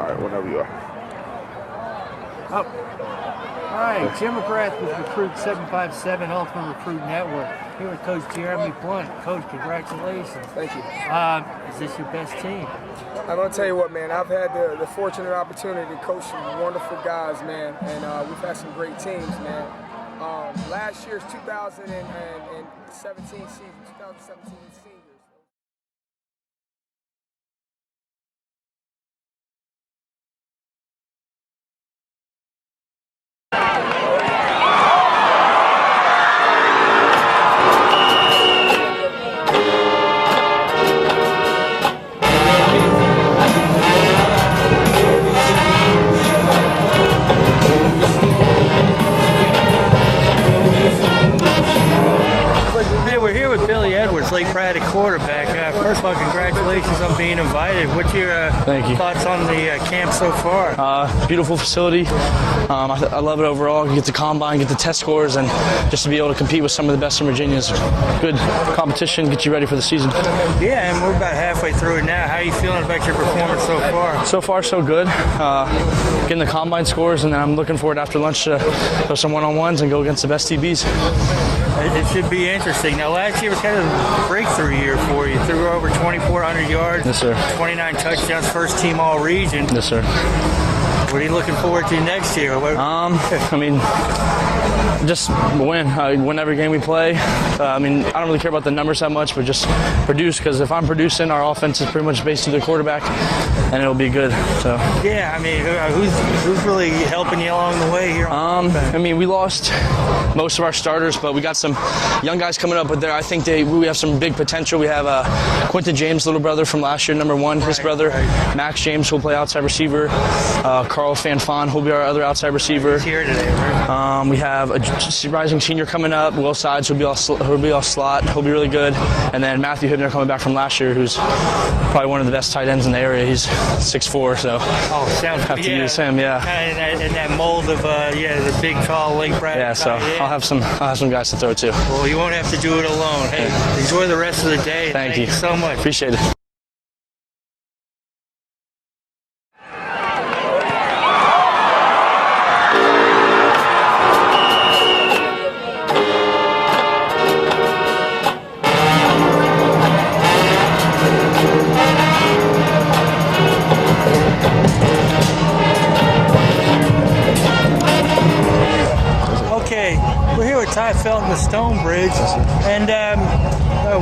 All right, whenever you are. Oh. All right, Jim McGrath with Recruit 757 Ultimate Recruit Network. Here with Coach Jeremy Blunt. Coach, congratulations. Thank you. Is this your best team? I'm going to tell you what, man. I've had the fortunate opportunity to coach some wonderful guys, man, and we've had some great teams, man. Last year's 2017 season, 2017 seniors. Lake Pride at quarterback. First of all, congratulations on being invited. What's your thoughts on the camp so far? Beautiful facility. I love it overall. You get the combine, get the test scores, and just to be able to compete with some of the best in Virginia is good competition, get you ready for the season. Yeah, and we're about halfway through it now. How are you feeling about your performance so far? So far, so good. Getting the combine scores, and then I'm looking forward after lunch to go some one-on-ones and go against the best DBs. It should be interesting. Now, last year was kind of a breakthrough year for you. Threw over 2,400 yards. Yes, sir. 29 touchdowns, first team all-region. Yes, sir. What are you looking forward to next year? I mean, just win every game we play. I mean, I don't really care about the numbers that much, but just produce, because if I'm producing, our offense is pretty much based on the quarterback, and it'll be good. So. Yeah, I mean, who's really helping you along the way here? I mean, we lost most of our starters, but we got some young guys coming up. But there, I think we have some big potential. We have Quinton James' little brother from last year, number 1. His brother, Max James, will play outside receiver. Carl Fanfan, who'll be our other outside receiver. He's here today, right? We have a rising senior coming up, Will Sides, who'll be all slot. He'll be really good. And then Matthew Hibner coming back from last year, who's probably one of the best tight ends in the area. He's 6'4", so have to use him. Yeah. And that mold of the big, tall Lake Pride. Yeah, so I'll have some guys to throw too. Well, you won't have to do it alone. Hey, enjoy the rest of the day. Thank you so much. Appreciate it. Ty Felton of Stonebridge, and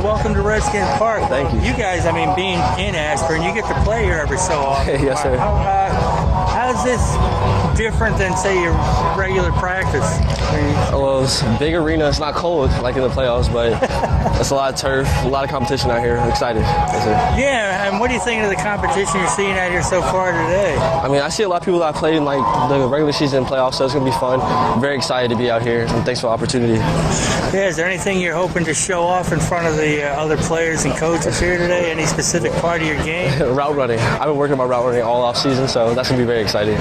welcome to Redskin Park. Thank you. You guys, I mean, being in Ashburn, you get to play here every so often. Yes, sir. How's this different than, say, your regular practice? Well, it's a big arena. It's not cold like in the playoffs, but it's a lot of turf, a lot of competition out here. I'm excited. Yes, sir. Yeah, and what do you think of the competition you're seeing out here so far today? I mean, I see a lot of people that played in like the regular season and playoffs, so it's going to be fun. I'm very excited to be out here, and thanks for the opportunity. Yeah, is there anything you're hoping to show off in front of the other players and coaches here today? Any specific part of your game? Route running. I've been working on route running all off season, so that's going to be very exciting.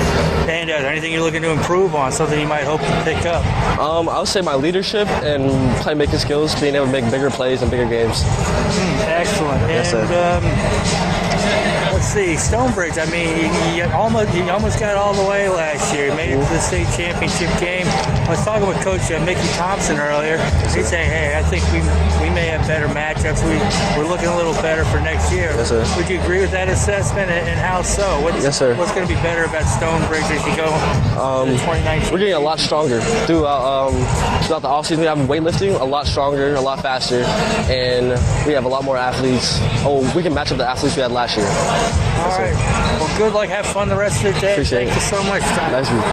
And is there anything you're looking to improve on, something you might hope to pick up? I would say my leadership and playmaking skills, being able to make bigger plays and bigger games. Excellent. Yes, sir. Let's see, Stonebridge, I mean, you almost got all the way last year. You made it to the state championship game. I was talking with Coach Mickey Thompson earlier. He said, hey, I think we may have better matchups. We're looking a little better for next year. Yes, sir. Would you agree with that assessment, and how so? Yes, sir. What's going to be better about Stonebridge as you go to 2019? We're getting a lot stronger. Throughout the offseason, we have weightlifting a lot stronger, a lot faster, and we have a lot more athletes. We can match up the athletes we had last year. All right. Well, good luck. Have fun the rest of the day. Appreciate Thank you so much, Tom. Nice to meet you.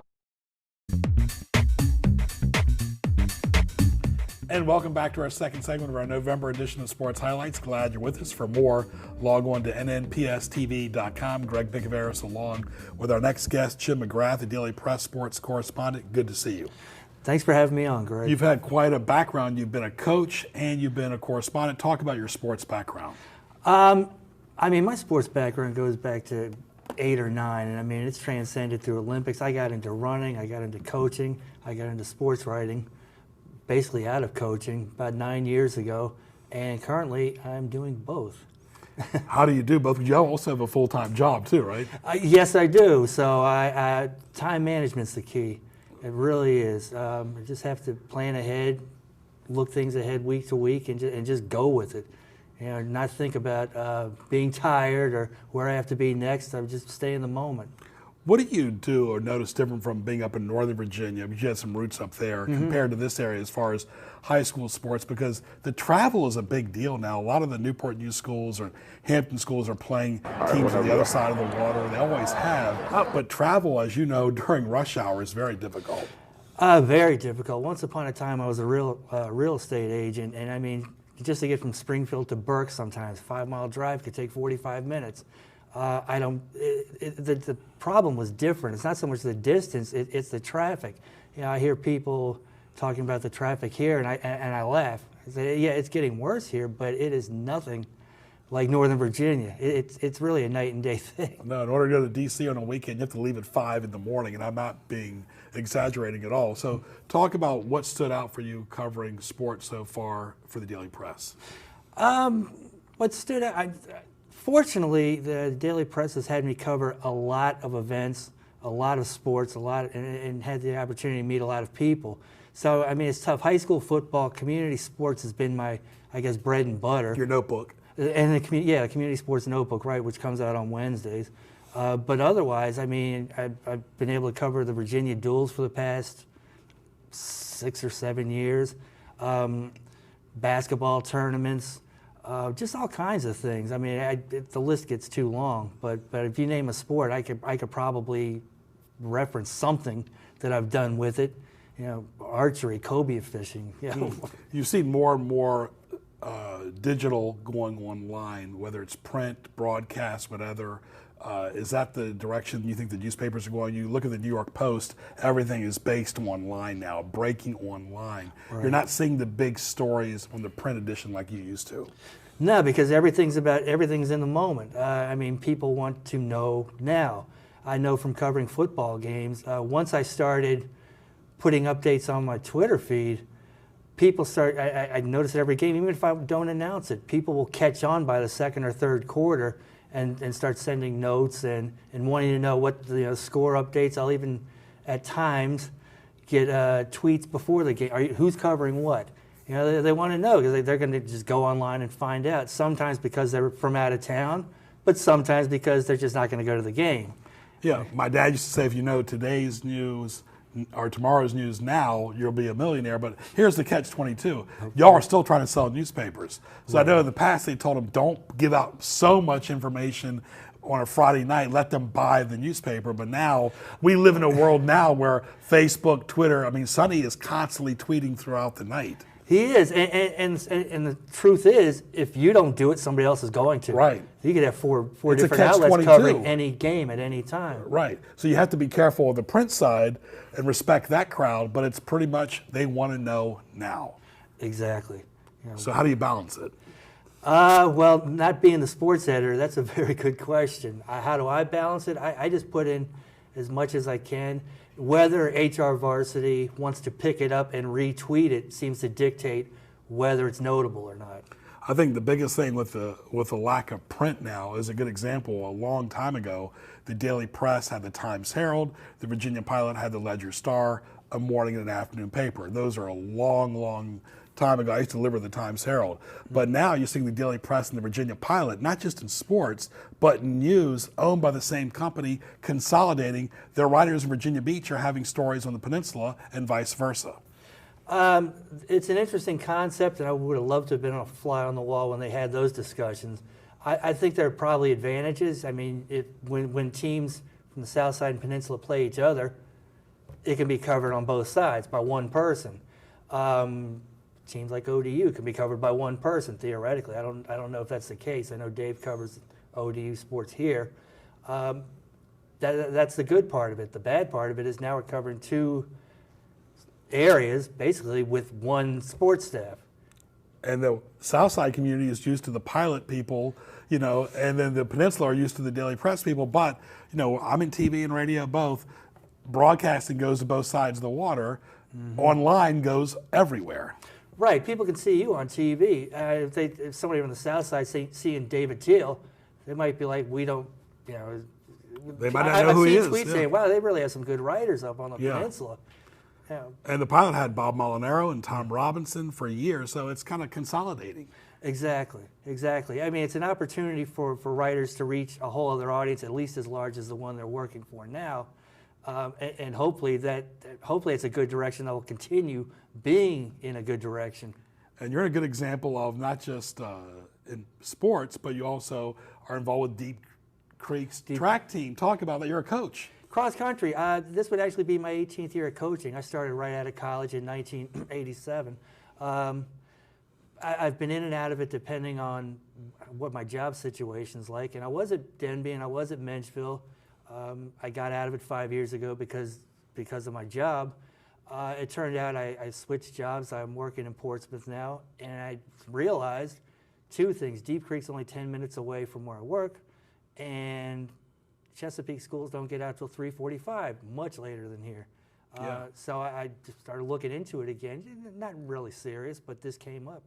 And welcome back to our second segment of our November edition of Sports Highlights. Glad you're with us. For more, log on to nnpstv.com. Greg Picaveras along with our next guest, Jim McGrath, the Daily Press sports correspondent. Good to see you. Thanks for having me on, Greg. You've had quite a background. You've been a coach and you've been a correspondent. Talk about your sports background. I mean, my sports background goes back to 8 or 9, and I mean, it's transcended through Olympics. I got into running, I got into coaching, I got into sports writing, basically out of coaching about 9 years ago, and currently I'm doing both. How do you do both? You also have a full-time job too, right? Yes, I do. So time management's the key. It really is. I just have to plan ahead, look things ahead week to week, and just go with it. Not think about being tired or where I have to be next. I just stay in the moment. What do you do or notice different from being up in Northern Virginia, because you had some roots up there, compared to this area as far as high school sports? Because the travel is a big deal now. A lot of the Newport News schools or Hampton schools are playing teams on the other side of the water. They always have. But travel, as you know, during rush hour is very difficult. Very difficult. Once upon a time, I was a real estate agent, and I mean, just to get from Springfield to Burke sometimes, 5-mile drive could take 45 minutes. The problem was different. It's not so much the distance, it's the traffic. I hear people talking about the traffic here, and I laugh. I say, yeah, it's getting worse here, but it is nothing like Northern Virginia. It's really a night and day thing. No, in order to go to D.C. on a weekend, you have to leave at 5 in the morning, and I'm not being exaggerating at all. So talk about what stood out for you covering sports so far for the Daily Press. What stood out, fortunately, the Daily Press has had me cover a lot of events, a lot of sports, and had the opportunity to meet a lot of people. So, I mean, it's tough. High school football, community sports has been my, I guess, bread and butter. Your notebook. And the community sports notebook, right, which comes out on Wednesdays. But otherwise, I mean, I've been able to cover the Virginia duels for the past 6 or 7 years, basketball tournaments, just all kinds of things. I mean, the list gets too long. But if you name a sport, I could probably reference something that I've done with it. Archery, cobia fishing. You see more and more digital going online, whether it's print, broadcast, whatever. Is that the direction you think the newspapers are going? You look at the New York Post, everything is based online now, breaking online. Right. You're not seeing the big stories on the print edition like you used to. No, because everything's in the moment. I mean, people want to know now. I know from covering football games, once I started putting updates on my Twitter feed, people I notice every game, even if I don't announce it, people will catch on by the second or third quarter and start sending notes and wanting to know what the score updates. I'll even, at times, get tweets before the game. Who's covering what? They want to know because they're going to just go online and find out. Sometimes because they're from out of town, but sometimes because they're just not going to go to the game. Yeah, my dad used to say, if you know today's news or tomorrow's news now, you'll be a millionaire. But here's the catch-22. Y'all are still trying to sell newspapers. So right. I know in the past they told them, don't give out so much information on a Friday night, let them buy the newspaper. But now we live in a world now where Facebook, Twitter, I mean, Sonny is constantly tweeting throughout the night. He is, and the truth is, if you don't do it, somebody else is going to. Right. You could have four different outlets covering any game at any time. Right. So you have to be careful of the print side and respect that crowd, but it's pretty much they want to know now. Exactly. So how do you balance it? Well, not being the sports editor, that's a very good question. How do I balance it? I just put in as much as I can. Whether HR Varsity wants to pick it up and retweet it seems to dictate whether it's notable or not. I think the biggest thing with the lack of print now is a good example. A long time ago, the Daily Press had the Times Herald, the Virginia Pilot had the Ledger Star, a morning and an afternoon paper. Those are a long, long time ago. I used to deliver the Times Herald. But now you're seeing the Daily Press and the Virginia Pilot, not just in sports, but in news, owned by the same company, consolidating. Their writers in Virginia Beach are having stories on the peninsula and vice versa. It's an interesting concept, and I would have loved to have been a fly on the wall when they had those discussions. I think there are probably advantages. I mean, when teams from the South Side and Peninsula play each other, it can be covered on both sides by one person. Teams like ODU can be covered by one person theoretically. I don't know if that's the case. I know Dave covers ODU sports here. That's the good part of it. The bad part of it is now we're covering two areas basically with one sports staff. And the Southside community is used to the Pilot people, and then the Peninsula are used to the Daily Press people. But, I'm in TV and radio both. Broadcasting goes to both sides of the water. Mm-hmm. Online goes everywhere. Right, people can see you on TV. If somebody from the South Side seeing David Teal, they might be like, we don't, you know. They might not know who he is. I've seen tweets saying, wow, they really have some good writers up on the Yeah. peninsula. Yeah. And the pilot had Bob Molinaro and Tom Robinson for years, so it's kind of consolidating. Exactly. I mean, it's an opportunity for writers to reach a whole other audience, at least as large as the one they're working for now. And hopefully it's a good direction that will continue being in a good direction. And you're a good example of not just in sports, but you also are involved with Deep Creek's track team. Talk about that. You're a coach. Cross country. This would actually be my 18th year of coaching. I started right out of college in 1987. I've been in and out of it depending on what my job situation's like. And I was at Denby and I was at Menchville. I got out of it 5 years ago because of my job. It turned out I switched jobs. I'm working in Portsmouth now, and I realized two things. Deep Creek's only 10 minutes away from where I work, and Chesapeake schools don't get out till 3:45, much later than here. So I just started looking into it again. Not really serious, but this came up.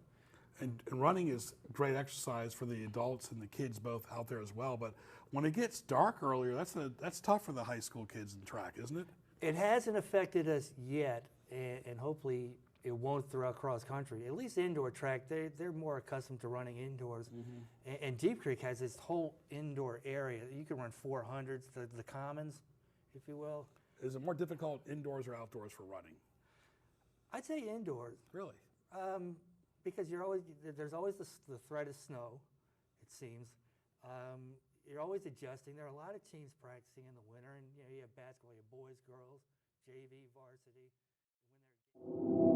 And running is great exercise for the adults and the kids both out there as well. But when it gets dark earlier, that's tough for the high school kids in track, isn't it? It hasn't affected us yet, and hopefully it won't throughout cross country. At least indoor track, they're more accustomed to running indoors. Mm-hmm. And Deep Creek has this whole indoor area. You can run 400s, the commons, if you will. Is it more difficult indoors or outdoors for running? I'd say indoors. Really? Because there's always the threat of snow, it seems. You're always adjusting. There are a lot of teams practicing in the winter, and you have basketball, you have boys, girls, JV, varsity. When they're